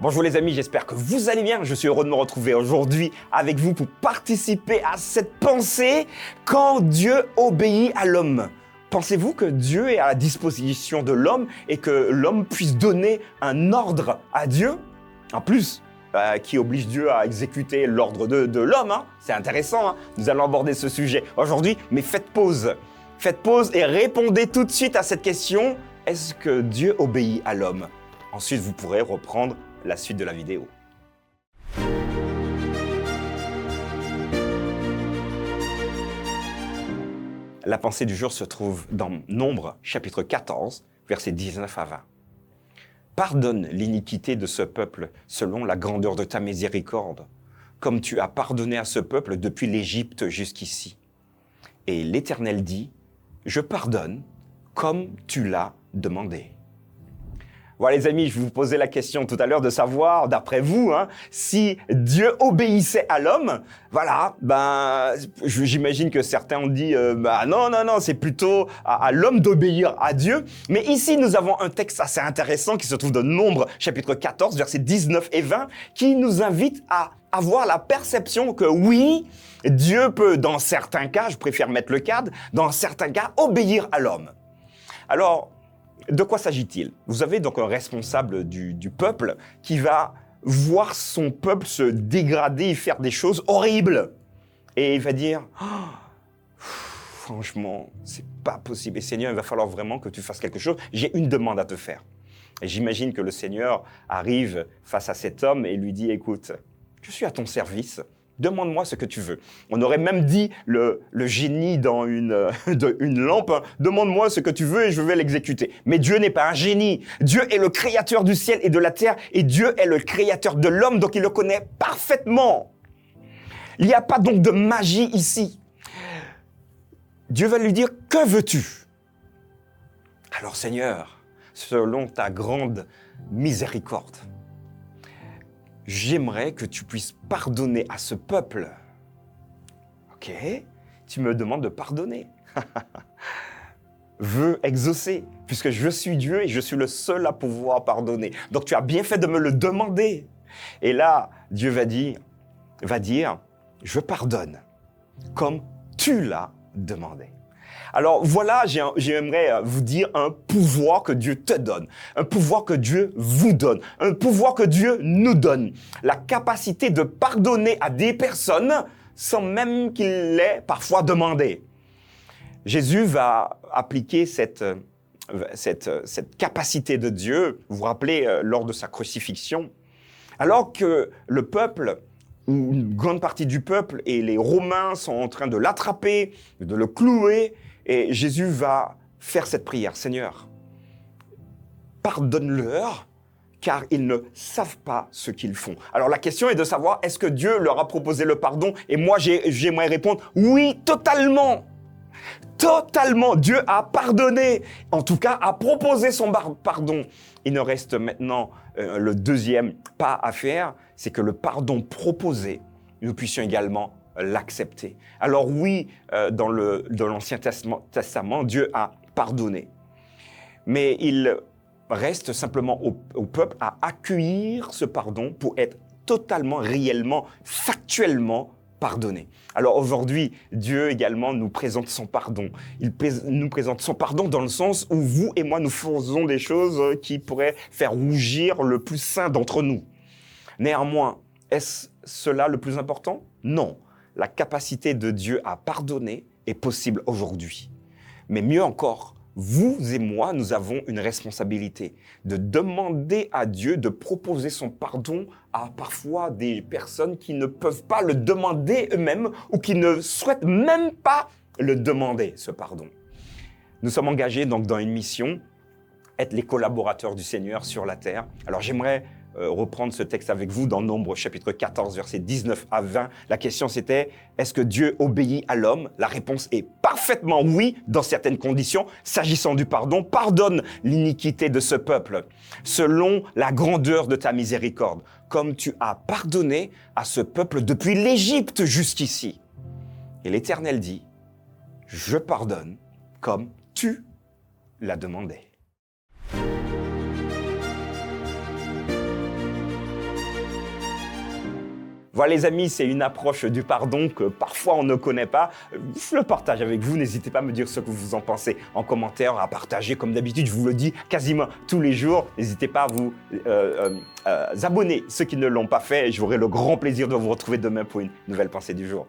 Bonjour les amis, j'espère que vous allez bien. Je suis heureux de me retrouver aujourd'hui avec vous pour participer à cette pensée quand Dieu obéit à l'homme. Pensez-vous que Dieu est à la disposition de l'homme et que l'homme puisse donner un ordre à Dieu? En plus, qui oblige Dieu à exécuter l'ordre de l'homme, hein? C'est intéressant, hein? Nous allons aborder ce sujet aujourd'hui, mais faites pause. Faites pause et répondez tout de suite à cette question. Est-ce que Dieu obéit à l'homme? Ensuite, vous pourrez reprendre la suite de la vidéo. La pensée du jour se trouve dans Nombre, chapitre 14, versets 19 à 20. Pardonne l'iniquité de ce peuple selon la grandeur de ta miséricorde, comme tu as pardonné à ce peuple depuis l'Égypte jusqu'ici. Et l'Éternel dit, je pardonne comme tu l'as demandé. Voilà les amis, je vous posais la question tout à l'heure de savoir, d'après vous, si Dieu obéissait à l'homme. Voilà, j'imagine que certains ont dit, non, c'est plutôt à l'homme d'obéir à Dieu. Mais ici, nous avons un texte assez intéressant qui se trouve dans Nombre, chapitre 14, versets 19 et 20, qui nous invite à avoir la perception que oui, Dieu peut, dans certains cas, je préfère mettre le cadre, dans certains cas, obéir à l'homme. Alors, de quoi s'agit-il? Vous avez donc un responsable du peuple qui va voir son peuple se dégrader et faire des choses horribles. Et il va dire, franchement, c'est pas possible. Et Seigneur, il va falloir vraiment que tu fasses quelque chose. J'ai une demande à te faire. Et j'imagine que le Seigneur arrive face à cet homme et lui dit, écoute, je suis à ton service. Demande-moi ce que tu veux. On aurait même dit le génie dans une lampe, demande-moi ce que tu veux et je vais l'exécuter. Mais Dieu n'est pas un génie. Dieu est le créateur du ciel et de la terre et Dieu est le créateur de l'homme, donc il le connaît parfaitement. Il n'y a pas donc de magie ici. Dieu va lui dire, que veux-tu? Alors Seigneur, selon ta grande miséricorde, j'aimerais que tu puisses pardonner à ce peuple. Ok, tu me demandes de pardonner. Veux exaucer, puisque je suis Dieu et je suis le seul à pouvoir pardonner. Donc tu as bien fait de me le demander. Et là, Dieu va dire, je pardonne, comme tu l'as demandé. Alors voilà, j'aimerais vous dire un pouvoir que Dieu te donne, un pouvoir que Dieu vous donne, un pouvoir que Dieu nous donne. La capacité de pardonner à des personnes sans même qu'il l'ait parfois demandé. Jésus va appliquer cette capacité de Dieu, vous vous rappelez, lors de sa crucifixion, alors que le peuple, ou une grande partie du peuple et les Romains sont en train de l'attraper, de le clouer, et Jésus va faire cette prière. Seigneur, pardonne-leur, car ils ne savent pas ce qu'ils font. Alors la question est de savoir, est-ce que Dieu leur a proposé le pardon? Et moi, j'aimerais répondre, oui, totalement. Totalement. Dieu a pardonné, en tout cas, a proposé son pardon. Il ne reste maintenant le deuxième pas à faire, c'est que le pardon proposé, nous puissions également l'accepter. Alors oui, dans l'Ancien Testament, Dieu a pardonné. Mais il reste simplement au peuple à accueillir ce pardon pour être totalement, réellement, factuellement pardonné. Alors aujourd'hui, Dieu également nous présente son pardon. Il nous présente son pardon dans le sens où vous et moi, nous faisons des choses qui pourraient faire rougir le plus saint d'entre nous. Néanmoins, est-ce cela le plus important? Non. La capacité de Dieu à pardonner est possible aujourd'hui. Mais mieux encore, vous et moi, nous avons une responsabilité de demander à Dieu de proposer son pardon à parfois des personnes qui ne peuvent pas le demander eux-mêmes ou qui ne souhaitent même pas le demander, ce pardon. Nous sommes engagés donc dans une mission, être les collaborateurs du Seigneur sur la terre. Alors j'aimerais reprendre ce texte avec vous dans Nombre, chapitre 14, versets 19 à 20. La question c'était, est-ce que Dieu obéit à l'homme? La réponse est parfaitement oui, dans certaines conditions. S'agissant du pardon, pardonne l'iniquité de ce peuple, selon la grandeur de ta miséricorde, comme tu as pardonné à ce peuple depuis l'Égypte jusqu'ici. Et l'Éternel dit, je pardonne comme tu l'as demandé. Voilà les amis, c'est une approche du pardon que parfois on ne connaît pas. Je le partage avec vous, n'hésitez pas à me dire ce que vous en pensez en commentaire, à partager comme d'habitude, je vous le dis quasiment tous les jours. N'hésitez pas à vous abonner, ceux qui ne l'ont pas fait, et j'aurai le grand plaisir de vous retrouver demain pour une nouvelle pensée du jour.